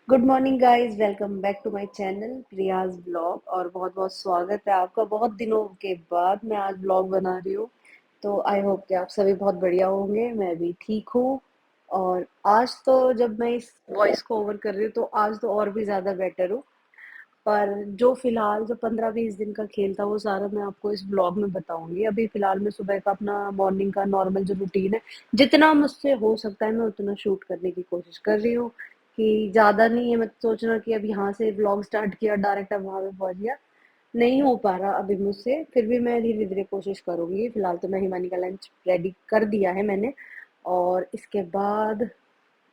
Good morning guys, welcome back to my channel Priya's blog. और बहुत बहुत स्वागत है आपका। बहुत दिनों के बाद मैं आज ब्लॉग बना रही हूँ। तो आई होप कि आप सभी बहुत बढ़िया होंगे। मैं भी ठीक हूँ। और आज तो जब मैं इस वॉइस को ओवर कर रही हूँ तो आज तो और भी ज़्यादा बेटर हूँ। पर जो फिलहाल जो 15-20 दिन का खेल था वो सारा मैं आपको इस ब्लॉग में बताऊंगी। अभी फिलहाल मैं सुबह का अपना मॉर्निंग का नॉर्मल जो रूटीन है, जितना मुझसे हो सकता है मैं उतना शूट करने की कोशिश कर रही हूँ। कि ज़्यादा नहीं है, मैं सोच रहा कि अब यहाँ से ब्लॉग स्टार्ट किया डायरेक्ट अब वहाँ पे पहुँच गया। नहीं हो पा रहा अभी मुझसे, फिर भी मैं धीरे धीरे कोशिश करूंगी। फिलहाल तो मैं हिमानी का लंच रेडी कर दिया है मैंने। और इसके बाद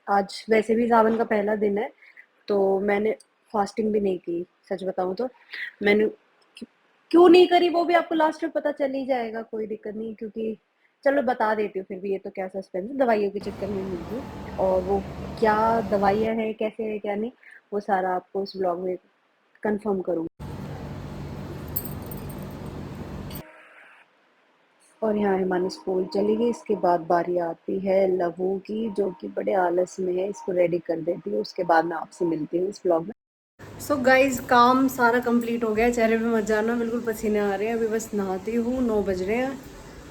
आज वैसे भी सावन का पहला दिन है, तो मैंने फास्टिंग भी नहीं की। सच बताऊं तो मैंने क्यों नहीं करी वो भी आपको लास्ट में पता चल ही जाएगा, कोई दिक्कत नहीं। क्योंकि चलो बता देती हूँ, फिर भी ये तो क्या सस्पेंस है, दवाइयों के चक्कर में नहीं हूँ। और वो क्या दवाइयाँ हैं, कैसे है, क्या नहीं, वो सारा आपको इस ब्लॉग में कंफर्म करूँगी। और यहाँ हिमानी स्कूल चली गई। इसके बाद बारी आती है लहू की, जो कि बड़े आलस में है। इसको रेडी कर देती हूँ, उसके बाद मैं आपसे मिलती हूँ इस ब्लॉग में। सो गाइज, काम सारा कंप्लीट हो गया। चेहरे पे मत जाना, बिल्कुल पसीने आ रहे हैं। अभी बस नहाती हूँ, 9 बज रहे हैं।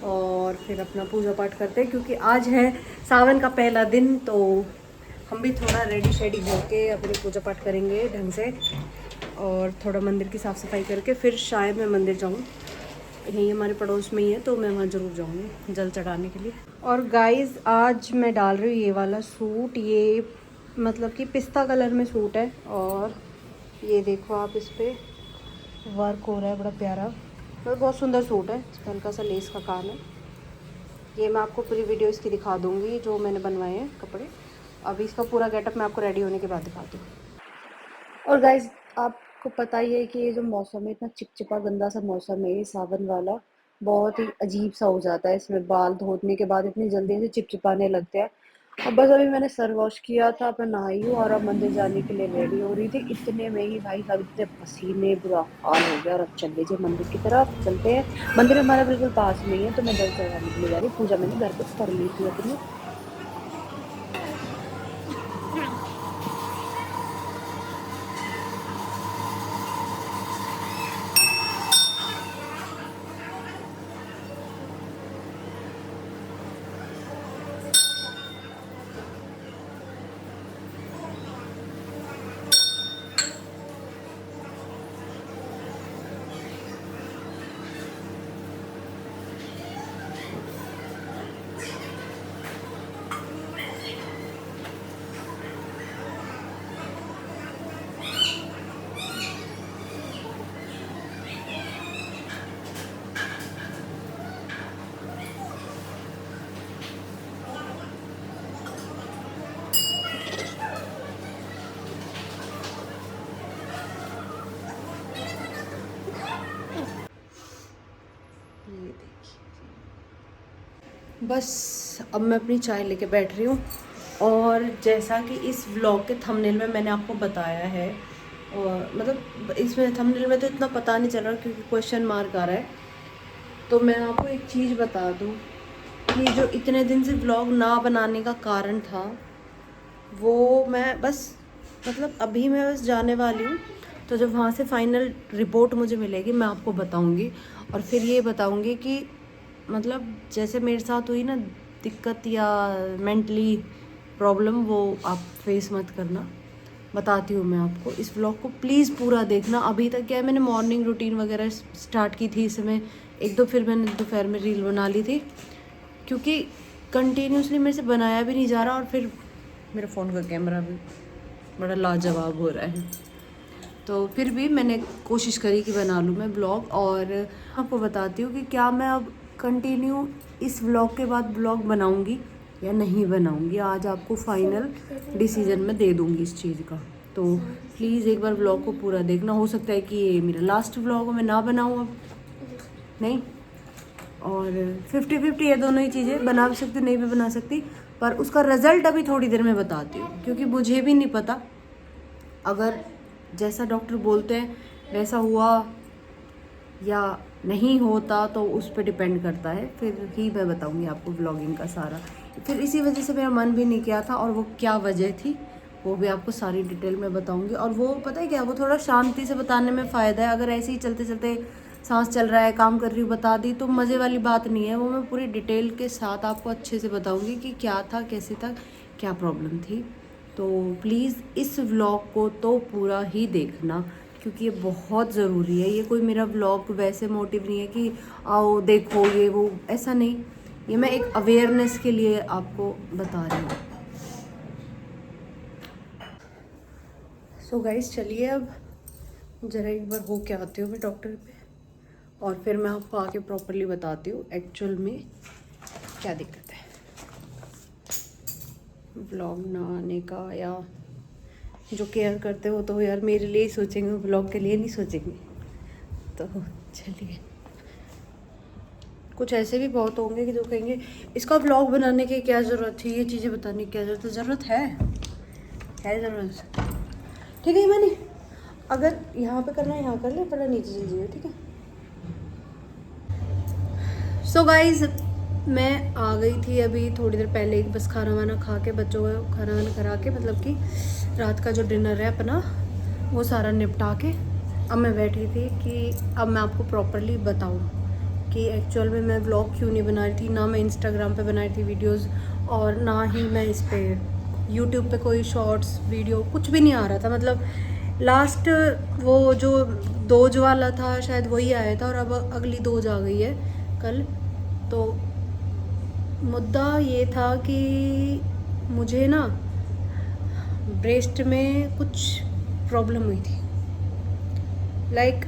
और फिर अपना पूजा पाठ करते हैं, क्योंकि आज है सावन का पहला दिन। तो हम भी थोड़ा रेडी शेडी होके अपनी पूजा पाठ करेंगे ढंग से। और थोड़ा मंदिर की साफ़ सफाई करके फिर शायद मैं मंदिर जाऊँ। यहीं हमारे पड़ोस में ही है, तो मैं वहाँ ज़रूर जाऊँगी जल चढ़ाने के लिए। और गाइस, आज मैं डाल रही हूँ ये वाला सूट। ये मतलब कि पिस्ता कलर में सूट है। और ये देखो आप, इस पर वर्क हो रहा है बड़ा प्यारा। मतलब बहुत सुंदर सूट है। इस पर हल्का सा लेस का काम है। ये मैं आपको पूरी वीडियो इसकी दिखा दूँगी जो मैंने बनवाए हैं कपड़े। अभी इसका पूरा गेटअप मैं आपको रेडी होने के बाद दिखाती हूँ। और गाइस, आपको पता ही है कि ये जो मौसम है, इतना चिपचिपा गंदा सा मौसम है ये सावन वाला। बहुत ही अजीब सा हो जाता है इसमें। बाल धोने के बाद इतनी जल्दी से चिपचिपाने लगते हैं। अब बस अभी मैंने सर वॉश किया था, अब मैं नहाई हूँ और अब मंदिर जाने के लिए रेडी हो रही थी। इतने में ही भाई साहब, इतने पसीने, बुरा हाल हो गया। और अब चल लीजिए मंदिर की तरफ चलते हैं। मंदिर हमारा बिल्कुल पास में ही है, तो मैं जल चढ़ाने के लिए जा रही हूँ। पूजा मैंने घर पे कर ली थी अपनी। ये देखिए, बस अब मैं अपनी चाय लेके बैठ रही हूँ। और जैसा कि इस व्लॉग के थंबनेल में मैंने आपको बताया है, और मतलब इसमें थंबनेल में तो इतना पता नहीं चल रहा क्योंकि क्वेश्चन मार्क आ रहा है। तो मैं आपको एक चीज़ बता दूँ कि जो इतने दिन से व्लॉग ना बनाने का कारण था, वो मैं बस मतलब अभी मैं बस जाने वाली हूँ। तो जब वहाँ से फाइनल रिपोर्ट मुझे मिलेगी मैं आपको बताऊँगी। और फिर ये बताऊँगी कि मतलब जैसे मेरे साथ हुई ना दिक्कत या मेंटली प्रॉब्लम, वो आप फेस मत करना। बताती हूँ मैं आपको। इस व्लॉग को प्लीज़ पूरा देखना। अभी तक क्या है, मैंने मॉर्निंग रूटीन वगैरह स्टार्ट की थी इसमें, एक दो फिर मैंने दोपहर में रील बना ली थी, क्योंकि कंटिन्यूसली मेरे से बनाया भी नहीं जा रहा। और फिर मेरे फ़ोन का कैमरा भी बड़ा लाजवाब हो रहा है। तो फिर भी मैंने कोशिश करी कि बना लूँ मैं ब्लॉग। और आपको बताती हूँ कि क्या मैं अब कंटिन्यू इस ब्लॉग के बाद ब्लॉग बनाऊँगी या नहीं बनाऊँगी। आज आपको फाइनल डिसीजन मैं दे दूँगी इस चीज़ का। तो प्लीज़ एक बार ब्लॉग को पूरा देखना। हो सकता है कि ये मेरा लास्ट ब्लॉग हो, मैं ना बनाऊँ अब, नहीं। और 50-50 ये दोनों ही चीज़ें, बना भी सकती नहीं भी बना सकती। पर उसका रिज़ल्ट अभी थोड़ी देर में बताती हूँ, क्योंकि मुझे भी नहीं पता। अगर जैसा डॉक्टर बोलते हैं वैसा हुआ या नहीं होता तो उस पर डिपेंड करता है। फिर ही मैं बताऊंगी आपको व्लॉगिंग का सारा। फिर इसी वजह से मेरा मन भी नहीं किया था, और वो क्या वजह थी वो भी आपको सारी डिटेल में बताऊंगी। और वो पता है क्या, वो थोड़ा शांति से बताने में फ़ायदा है। अगर ऐसे ही चलते चलते सांस चल रहा है, काम कर रही हूँ, बता दी, तो मज़े वाली बात नहीं है। वो मैं पूरी डिटेल के साथ आपको अच्छे से बताऊंगी कि क्या था, कैसे था, क्या प्रॉब्लम थी। तो प्लीज़ इस व्लॉग को तो पूरा ही देखना, क्योंकि ये बहुत ज़रूरी है। ये कोई मेरा व्लॉग वैसे मोटिव नहीं है कि आओ देखो ये वो, ऐसा नहीं। ये मैं एक अवेयरनेस के लिए आपको बता रही हूँ। सो गाइस, चलिए अब ज़रा एक बार हो के आती हूँ मैं डॉक्टर पे, और फिर मैं आपको आके प्रॉपरली बताती हूँ एक्चुअल में क्या दिक्कत है। व्लॉग ना आने का, या जो केयर करते हो तो यार मेरे लिए ही सोचेंगे, व्लॉग के लिए नहीं सोचेंगे। तो चलिए, कुछ ऐसे भी बहुत होंगे कि जो कहेंगे इसका व्लॉग बनाने की क्या ज़रूरत थी, ये चीज़ें बताने की क्या ज़रूरत है। ज़रूरत है ज़रूरत। ठीक है मैंने, अगर यहाँ पे करना है यहाँ कर ले, पड़ा नीचे चल जाइए, ठीक है। सो गाइज, मैं आ गई थी अभी थोड़ी देर पहले, बस खाना वाना खा के, बच्चों को खाना वाना करा के, मतलब कि रात का जो डिनर है अपना वो सारा निपटा के अब मैं बैठी थी कि अब मैं आपको प्रॉपरली बताऊँ कि एक्चुअल में मैं व्लॉग क्यों नहीं बना रही थी। ना मैं इंस्टाग्राम पे बना रही थी वीडियोस, और ना ही मैं इस पे यूट्यूब पे कोई शॉर्ट्स वीडियो कुछ भी नहीं आ रहा था। मतलब लास्ट वो जो दोज वाला था शायद वही आया था, और अब अगली दोज आ गई है कल। तो मुद्दा ये था कि मुझे ना ब्रेस्ट में कुछ प्रॉब्लम हुई थी। लाइक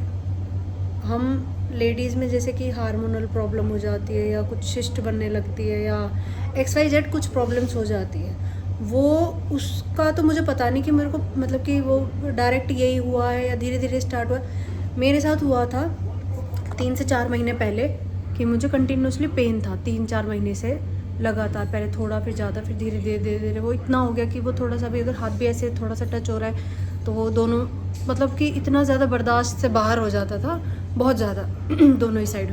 हम लेडीज़ में जैसे कि हार्मोनल प्रॉब्लम हो जाती है, या कुछ शिस्ट बनने लगती है, या XYZ कुछ प्रॉब्लम्स हो जाती है। वो उसका तो मुझे पता नहीं कि मेरे को, मतलब कि वो डायरेक्ट यही हुआ है या धीरे धीरे स्टार्ट हुआ। मेरे साथ हुआ था 3 से 4 महीने पहले कि मुझे कंटिन्यूसली पेन था 3-4 महीने से लगातार। पहले थोड़ा, फिर ज़्यादा, फिर धीरे धीरे धीरे धीरे वो इतना हो गया कि वो थोड़ा सा भी, अगर हाथ भी ऐसे थोड़ा सा टच हो रहा है तो वो दोनों, मतलब कि इतना ज़्यादा बर्दाश्त से बाहर हो जाता था, बहुत ज़्यादा दोनों ही साइड।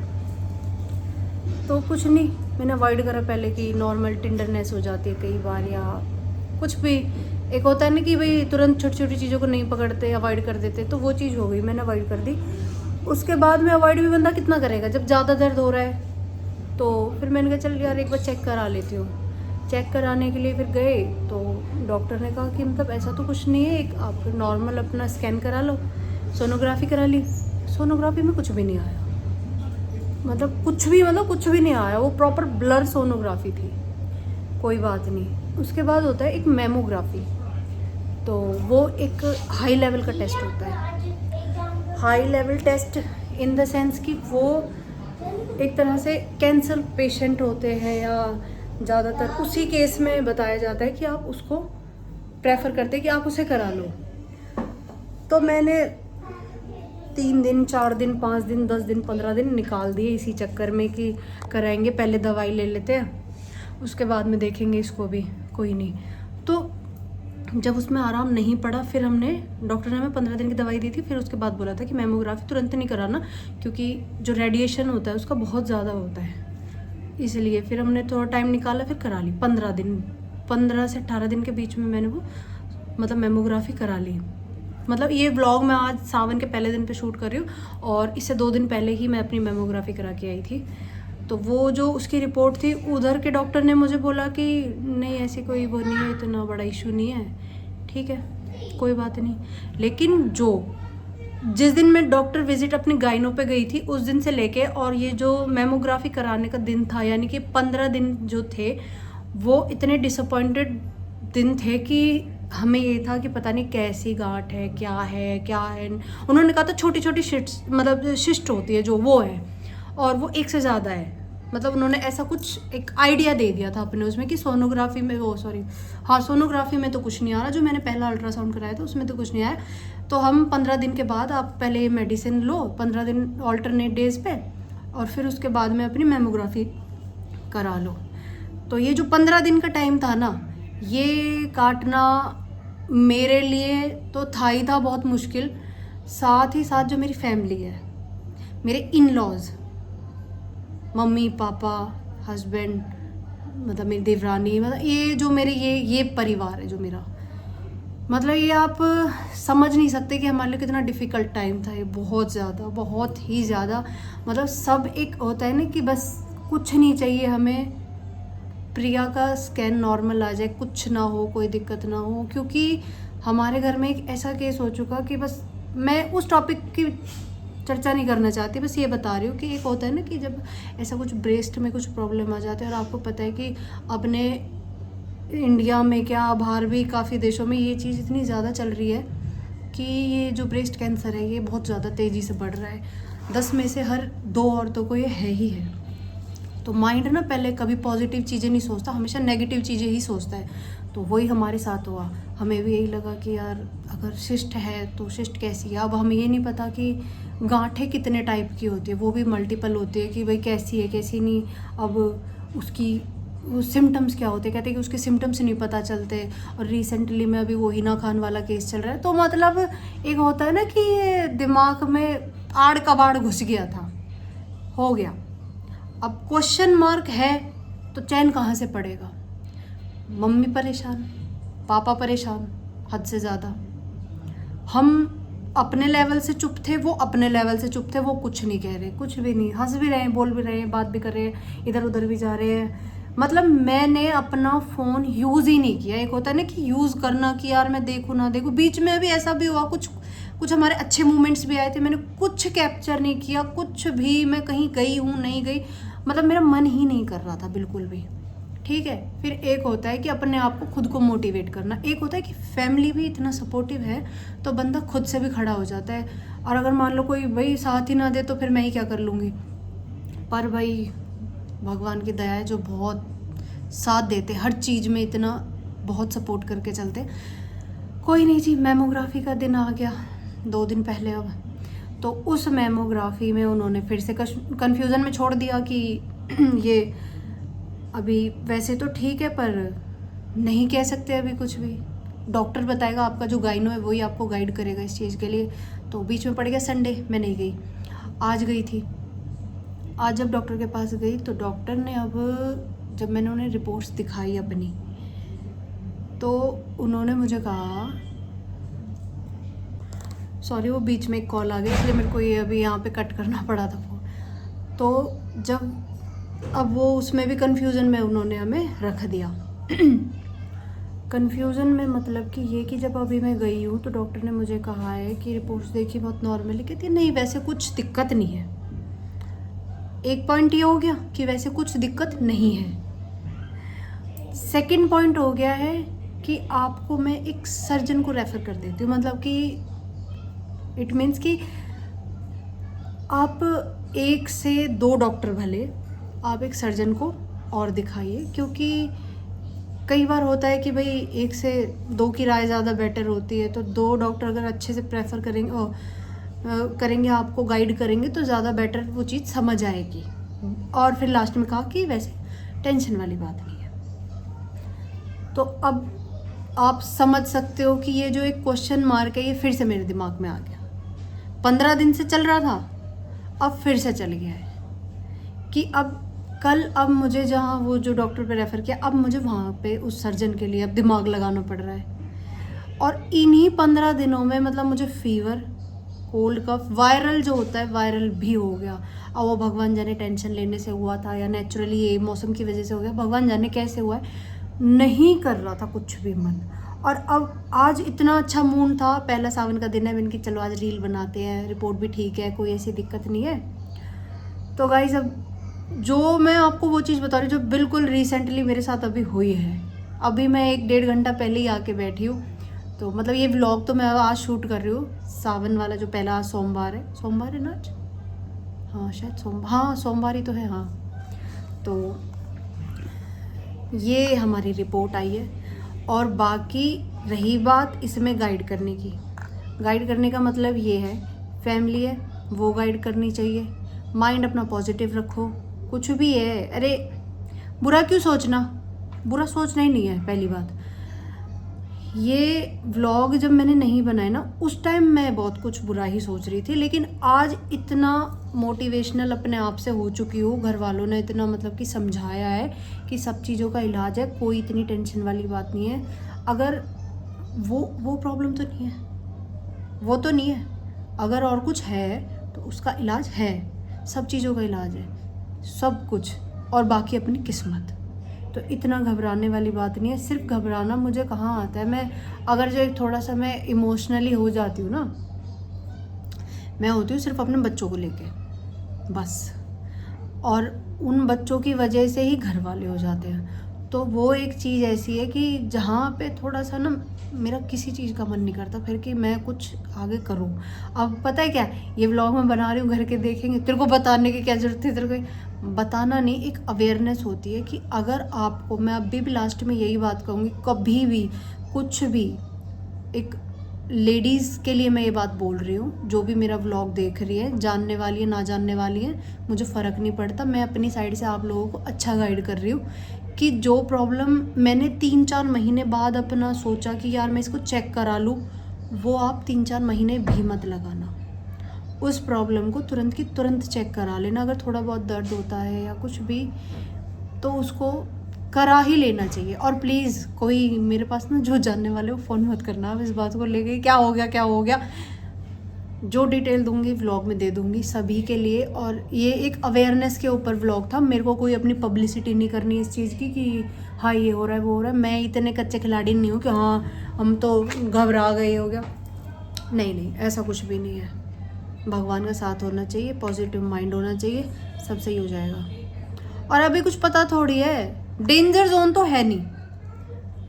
तो कुछ नहीं, मैंने अवॉइड करा पहले कि नॉर्मल टेंडरनेस हो जाती है कई बार, या कुछ भी एक होता है ना कि भाई तुरंत छोटी छोटी चीज़ों को नहीं पकड़ते, अवॉइड कर देते, तो वो चीज़ हो गई, मैंने अवॉइड कर दी। उसके बाद में अवॉइड भी बंदा कितना करेगा जब ज़्यादा दर्द हो रहा है। तो फिर मैंने कहा चल यार एक बार चेक करा लेती हूँ। चेक कराने के लिए फिर गए तो डॉक्टर ने कहा कि मतलब ऐसा तो कुछ नहीं है, एक आप नॉर्मल अपना स्कैन करा लो। सोनोग्राफी करा ली, सोनोग्राफी में कुछ भी नहीं आया। मतलब कुछ भी नहीं आया, वो प्रॉपर ब्लर सोनोग्राफी थी। कोई बात नहीं। उसके बाद होता है एक मेमोग्राफी, तो वो एक हाई लेवल का टेस्ट होता है। High level test in the sense कि वो एक तरह से कैंसर पेशेंट होते हैं, या ज़्यादातर उसी केस में बताया जाता है कि आप उसको प्रेफर करते हैं कि आप उसे करा लो। तो मैंने 3 दिन, 4 दिन, 5 दिन, 10 दिन, 15 दिन निकाल दिए इसी चक्कर में कि कराएंगे, पहले दवाई ले लेते हैं, उसके बाद में देखेंगे इसको भी, कोई नहीं। तो जब उसमें आराम नहीं पड़ा, फिर हमने, डॉक्टर ने हमें 15 दिन की दवाई दी थी। फिर उसके बाद बोला था कि मेमोग्राफी तुरंत नहीं कराना, क्योंकि जो रेडिएशन होता है उसका बहुत ज़्यादा होता है, इसलिए फिर हमने थोड़ा टाइम निकाला, फिर करा ली। 15 से 18 दिन के बीच में मैंने वो मतलब मेमोग्राफी करा ली। मतलब ये व्लॉग मैं आज सावन के पहले दिन पे शूट कर रही हूँ, और इससे 2 दिन पहले ही मैं अपनी मेमोग्राफी करा के आई थी। तो वो जो उसकी रिपोर्ट थी, उधर के डॉक्टर ने मुझे बोला कि नहीं ऐसी कोई वो नहीं है, इतना बड़ा इशू नहीं है, ठीक है कोई बात नहीं। लेकिन जिस दिन मैं डॉक्टर विजिट अपनी गाइनो पे गई थी, उस दिन से लेके और ये जो मेमोग्राफी कराने का दिन था, यानी कि 15 दिन जो थे, वो इतने डिसअपॉइंटेड दिन थे कि हमें ये था कि पता नहीं कैसी गांठ है, क्या है। उन्होंने कहा था छोटी छोटी शिस्ट होती है जो, वो है, और वो एक से ज़्यादा है। मतलब उन्होंने ऐसा कुछ एक आइडिया दे दिया था अपने उसमें कि सोनोग्राफी में, सोनोग्राफी में तो कुछ नहीं आ रहा, जो मैंने पहला अल्ट्रासाउंड कराया था उसमें तो कुछ नहीं आया। तो हम 15 दिन के बाद आप पहले मेडिसिन लो, 15 दिन ऑल्टरनेट डेज पे, और फिर उसके बाद में अपनी मेमोग्राफी करा लो। तो ये जो 15 दिन का टाइम था ना, ये काटना मेरे लिए तो था ही था बहुत मुश्किल। साथ ही साथ जो मेरी फैमिली है, मेरे in laws, mummy papa, husband, मतलब मेरी देवरानी, मतलब ये जो मेरे ये परिवार है जो मेरा, मतलब ये आप समझ नहीं सकते कि हमारे लिए कितना डिफ़िकल्ट टाइम था ये, बहुत ज़्यादा, बहुत ही ज़्यादा। मतलब सब एक होता है ना कि बस कुछ नहीं चाहिए हमें, प्रिया का स्कैन नॉर्मल आ जाए, कुछ ना हो, कोई दिक्कत ना हो। क्योंकि हमारे घर में एक ऐसा केस हो चुका कि बस मैं उस टॉपिक की चर्चा नहीं करना चाहती, बस ये बता रही हूँ कि एक होता है ना कि जब ऐसा कुछ ब्रेस्ट में कुछ प्रॉब्लम आ जाता है, और आपको पता है कि अपने इंडिया में क्या बाहर भी काफ़ी देशों में ये चीज़ इतनी ज़्यादा चल रही है कि ये जो ब्रेस्ट कैंसर है ये बहुत ज़्यादा तेज़ी से बढ़ रहा है। 10 में से हर 2 औरतों को ये है ही है। तो माइंड ना पहले कभी पॉजिटिव चीज़ें नहीं सोचता, हमेशा नेगेटिव चीज़ें ही सोचता है। तो वही हमारे साथ हुआ। हमें भी यही लगा कि यार अगर शिस्ट है तो शिस्ट कैसी है। अब हमें ये नहीं पता कि गांठें कितने टाइप की होती है, वो भी मल्टीपल होती है कि भाई कैसी है कैसी नहीं। अब उसकी वो सिम्टम्स क्या होते हैं, कहते हैं कि उसके सिम्टम्स नहीं पता चलते। और रिसेंटली में अभी वो हिना खान वाला केस चल रहा है। तो मतलब एक होता है ना कि ये दिमाग में आड़ कबाड़ घुस गया था, हो गया। अब क्वेश्चन मार्क है तो चैन कहाँ से पड़ेगा। मम्मी परेशान, पापा परेशान हद से ज़्यादा। हम अपने लेवल से चुप थे, वो अपने लेवल से चुप थे, वो कुछ नहीं कह रहे, कुछ भी नहीं, हंस भी रहे हैं, बोल भी रहे हैं, बात भी कर रहे हैं, इधर उधर भी जा रहे हैं। मतलब मैंने अपना फ़ोन यूज़ ही नहीं किया। एक होता है ना कि यूज़ करना कि यार मैं देखूँ ना देखूँ। बीच में अभी ऐसा भी हुआ, कुछ हमारे अच्छे मोमेंट्स भी आए थे, मैंने कुछ कैप्चर नहीं किया, कुछ भी। मैं कहीं गई हूँ नहीं गई, मतलब मेरा मन ही नहीं कर रहा था बिल्कुल भी। ठीक है। फिर एक होता है कि अपने आप को खुद को मोटिवेट करना, एक होता है कि फैमिली भी इतना सपोर्टिव है तो बंदा खुद से भी खड़ा हो जाता है। और अगर मान लो कोई भाई साथ ही ना दे तो फिर मैं ही क्या कर लूँगी। पर भाई भगवान की दया है जो बहुत साथ देते हर चीज़ में, इतना बहुत सपोर्ट करके चलते। कोई नहीं जी, मैमोग्राफी का दिन आ गया 2 दिन पहले। अब तो उस मैमोग्राफी में उन्होंने फिर से कन्फ्यूज़न में छोड़ दिया कि ये अभी वैसे तो ठीक है पर नहीं कह सकते अभी कुछ भी, डॉक्टर बताएगा, आपका जो गाइनो है वही आपको गाइड करेगा इस चीज़ के लिए। तो बीच में पड़ गया संडे, मैं नहीं गई। आज गई थी। आज जब डॉक्टर के पास गई तो डॉक्टर ने, अब जब मैंने उन्हें रिपोर्ट्स दिखाई अपनी, तो उन्होंने मुझे कहा, सॉरी वो बीच में एक कॉल आ गया इसलिए मेरे को ये अभी यहाँ पे कट करना पड़ा था फोन। तो जब अब वो उसमें भी कन्फ्यूज़न में उन्होंने हमें रख दिया। कन्फ्यूज़न में मतलब कि ये कि जब अभी मैं गई हूँ तो डॉक्टर ने मुझे कहा है कि रिपोर्ट्स देखी बहुत नॉर्मल है, कहती है नहीं वैसे कुछ दिक्कत नहीं है। एक पॉइंट ये हो गया कि वैसे कुछ दिक्कत नहीं है। सेकंड पॉइंट हो गया है कि आपको मैं एक सर्जन को रेफ़र कर देती हूँ, मतलब कि इट मीन्स कि आप 1 से 2 डॉक्टर भले, आप एक सर्जन को और दिखाइए। क्योंकि कई बार होता है कि भाई 1 से 2 की राय ज़्यादा बेटर होती है। तो 2 डॉक्टर अगर अच्छे से प्रेफर करेंगे आपको गाइड करेंगे तो ज़्यादा बेटर वो चीज़ समझ आएगी। और फिर लास्ट में कहा कि वैसे टेंशन वाली बात नहीं है। तो अब आप समझ सकते हो कि ये जो एक क्वेश्चन मार्क है ये फिर से मेरे दिमाग में आ गया। 15 दिन से चल रहा था, अब फिर से चल गया है कि अब मुझे जहाँ वो जो डॉक्टर पे रेफ़र किया, अब मुझे वहाँ पे उस सर्जन के लिए अब दिमाग लगाना पड़ रहा है। और इन्हीं 15 दिनों में मतलब मुझे फीवर, कोल्ड कफ, वायरल जो होता है वायरल भी हो गया। अब वो भगवान जाने टेंशन लेने से हुआ था या नेचुरली ये मौसम की वजह से हो गया, भगवान जाने कैसे हुआ है, नहीं कर रहा था कुछ भी मन। और अब आज इतना अच्छा मूड था, पहला सावन का दिन है, मैंने कि चलो आज रील बनाते हैं, रिपोर्ट भी ठीक है, कोई ऐसी दिक्कत नहीं है। तो गाइस अब जो मैं आपको वो चीज़ बता रही हूँ जो बिल्कुल रिसेंटली मेरे साथ अभी हुई है। अभी मैं 1-1.5 घंटा पहले ही आके बैठी हूँ। तो मतलब ये व्लॉग तो मैं आज शूट कर रही हूँ, सावन वाला जो पहला सोमवार है ना आज, हाँ शायद सोमवार ही तो है। हाँ, तो ये हमारी रिपोर्ट आई है। और बाकी रही बात इसमें गाइड करने का मतलब ये है, फैमिली है वो गाइड करनी चाहिए, माइंड अपना पॉजिटिव रखो। कुछ भी है, अरे बुरा क्यों सोचना, बुरा सोचना ही नहीं है पहली बात। ये व्लॉग जब मैंने नहीं बनाया ना, उस टाइम मैं बहुत कुछ बुरा ही सोच रही थी, लेकिन आज इतना मोटिवेशनल अपने आप से हो चुकी हूँ। घर वालों ने इतना मतलब कि समझाया है कि सब चीज़ों का इलाज है, कोई इतनी टेंशन वाली बात नहीं है। अगर वो प्रॉब्लम तो नहीं है, वो तो नहीं है। अगर और कुछ है तो उसका इलाज है, सब चीज़ों का इलाज है, सब कुछ, और बाकी अपनी किस्मत। तो इतना घबराने वाली बात नहीं है। सिर्फ घबराना मुझे कहाँ आता है, मैं अगर जो थोड़ा सा मैं इमोशनली हो जाती हूँ ना, मैं होती हूँ सिर्फ अपने बच्चों को लेके बस, और उन बच्चों की वजह से ही घर वाले हो जाते हैं। तो वो एक चीज़ ऐसी है कि जहाँ पे थोड़ा सा ना मेरा किसी चीज़ का मन नहीं करता फिर कि मैं कुछ आगे करूँ। अब पता है क्या, ये व्लॉग मैं बना रही हूँ, घर के देखेंगे, तेरे को बताने की क्या ज़रूरत है, तेरे को बताना नहीं, एक अवेयरनेस होती है कि अगर आपको, मैं अभी भी लास्ट में यही बात कहूँगी, कभी भी कुछ भी, एक लेडीज़ के लिए मैं ये बात बोल रही हूँ, जो भी मेरा व्लॉग देख रही है, जानने वाली है ना जानने वाली है, मुझे फ़र्क नहीं पड़ता। मैं अपनी साइड से आप लोगों को अच्छा गाइड कर रही हूँ कि जो प्रॉब्लम मैंने 3-4 महीने बाद अपना सोचा कि यार मैं इसको चेक करा लूँ, वो आप 3-4 महीने भी मत लगाना। उस प्रॉब्लम को तुरंत की तुरंत चेक करा लेना। अगर थोड़ा बहुत दर्द होता है या कुछ भी, तो उसको करा ही लेना चाहिए। और प्लीज़ कोई मेरे पास ना जो जानने वाले हो फ़ोन मत करना अब इस बात को लेके, क्या हो गया क्या हो गया। जो डिटेल दूंगी व्लॉग में दे दूंगी सभी के लिए। और ये एक अवेयरनेस के ऊपर व्लॉग था, मेरे को कोई अपनी पब्लिसिटी नहीं करनी इस चीज़ की कि हाँ ये हो रहा है वो हो रहा है। मैं इतने कच्चे खिलाड़ी नहीं हूँ कि हाँ हम तो घबरा गए हो गया, नहीं नहीं, ऐसा कुछ भी नहीं है। भगवान का साथ होना चाहिए, पॉजिटिव माइंड होना चाहिए, सब सही हो जाएगा। और अभी कुछ पता थोड़ी है, डेंजर जोन तो है नहीं,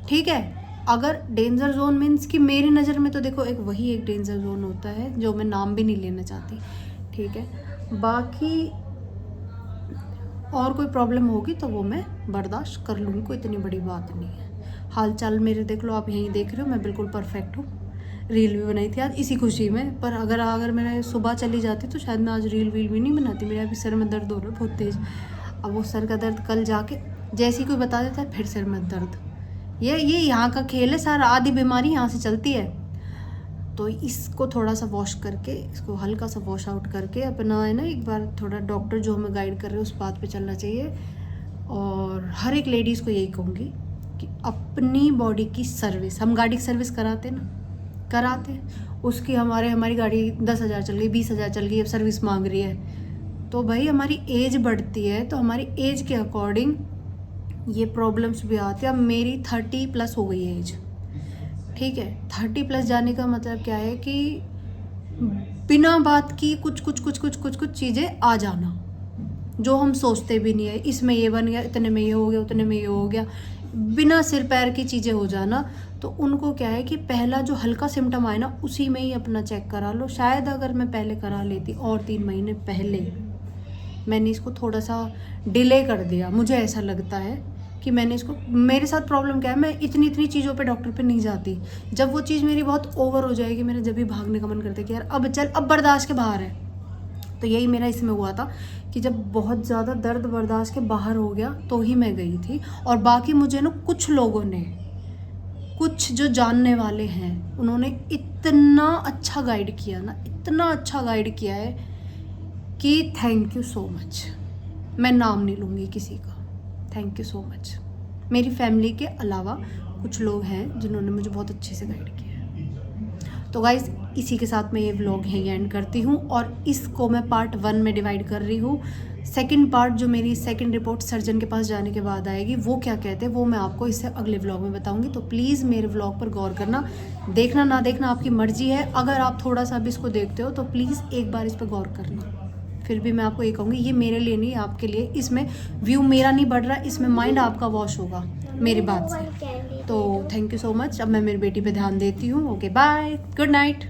ठीक है। अगर डेंजर जोन मीन्स कि मेरी नज़र में तो देखो एक वही एक डेंजर जोन होता है जो मैं नाम भी नहीं लेना चाहती, ठीक है। बाकी और कोई प्रॉब्लम होगी तो वो मैं बर्दाश्त कर लूँगी, कोई इतनी बड़ी बात नहीं है। हाल चाल मेरे देख लो, आप यहीं देख रहे हो, मैं बिल्कुल परफेक्ट हूँ। रील भी बनाई थी आज इसी खुशी में, पर अगर मैं सुबह चली जाती तो शायद मैं आज रील वील भी नहीं बनाती। मेरे अभी सर में दर्द हो रहा है बहुत तेज़। अब वो सर का दर्द कल जाके जैसे ही कोई बता देता है फिर सर में दर्द। ये यहाँ का खेल है सारा, आधी बीमारी यहाँ से चलती है। तो इसको थोड़ा सा वॉश करके, इसको हल्का सा वॉश आउट करके अपना है ना, एक बार थोड़ा डॉक्टर जो हमें गाइड कर रहे हैं उस बात पे चलना चाहिए। और हर एक लेडीज़ को यही कहूँगी कि अपनी बॉडी की सर्विस, हम गाड़ी की सर्विस कराते ना, कराते हैं, उसकी हमारी गाड़ी 10,000 चल गई, 20,000 चल गई, अब सर्विस मांग रही है। तो भाई हमारी एज बढ़ती है तो हमारी एज के अकॉर्डिंग ये प्रॉब्लम्स भी आती है। अब मेरी 30+ हो गई है एज, ठीक है। 30+ जाने का मतलब क्या है कि बिना बात की कुछ चीज़ें आ जाना जो हम सोचते भी नहीं है। इसमें ये बन गया, इतने में ये हो गया, उतने में ये हो गया, बिना सिर पैर की चीज़ें हो जाना। तो उनको क्या है कि पहला जो हल्का सिम्टम आए ना उसी में ही अपना चेक करा लो। शायद अगर मैं पहले करा लेती और 3 महीने पहले, मैंने इसको थोड़ा सा डिले कर दिया। मुझे ऐसा लगता है कि मैंने इसको, मेरे साथ प्रॉब्लम क्या है, मैं इतनी चीज़ों पे डॉक्टर पे नहीं जाती। जब वो चीज़ मेरी बहुत ओवर हो जाएगी, मेरा जब भी भागने का मन करता है कि यार अब चल, अब बर्दाश्त के बाहर है। तो यही मेरा इसमें हुआ था कि जब बहुत ज़्यादा दर्द बर्दाश्त के बाहर हो गया तो ही मैं गई थी। और बाकी मुझे ना कुछ लोगों ने, कुछ जो जानने वाले हैं, उन्होंने इतना अच्छा गाइड किया ना, इतना अच्छा गाइड किया है कि थैंक यू सो मच। मैं नाम नहीं लूँगी किसी का, थैंक यू सो मच। मेरी फैमिली के अलावा कुछ लोग हैं जिन्होंने मुझे बहुत अच्छे से गाइड किया है। तो गाइज़ इसी के साथ मैं ये व्लॉग यहीं एंड करती हूँ और इसको मैं पार्ट 1 में डिवाइड कर रही हूँ। सेकंड पार्ट जो मेरी सेकंड रिपोर्ट सर्जन के पास जाने के बाद आएगी, वो क्या कहते हैं वो मैं आपको इससे अगले व्लॉग में बताऊँगी। तो प्लीज़ मेरे व्लॉग पर गौर करना, देखना ना देखना आपकी मर्जी है। अगर आप थोड़ा सा भी इसको देखते हो तो प्लीज़ एक बार इस पर गौर करना। फिर भी मैं आपको ये कहूँगी, ये मेरे लिए नहीं, आपके लिए। इसमें व्यू मेरा नहीं बढ़ रहा, इसमें माइंड आपका वॉश होगा मेरी बात से। तो थैंक यू सो मच। अब मैं मेरी बेटी पे ध्यान देती हूँ। Okay bye, good night.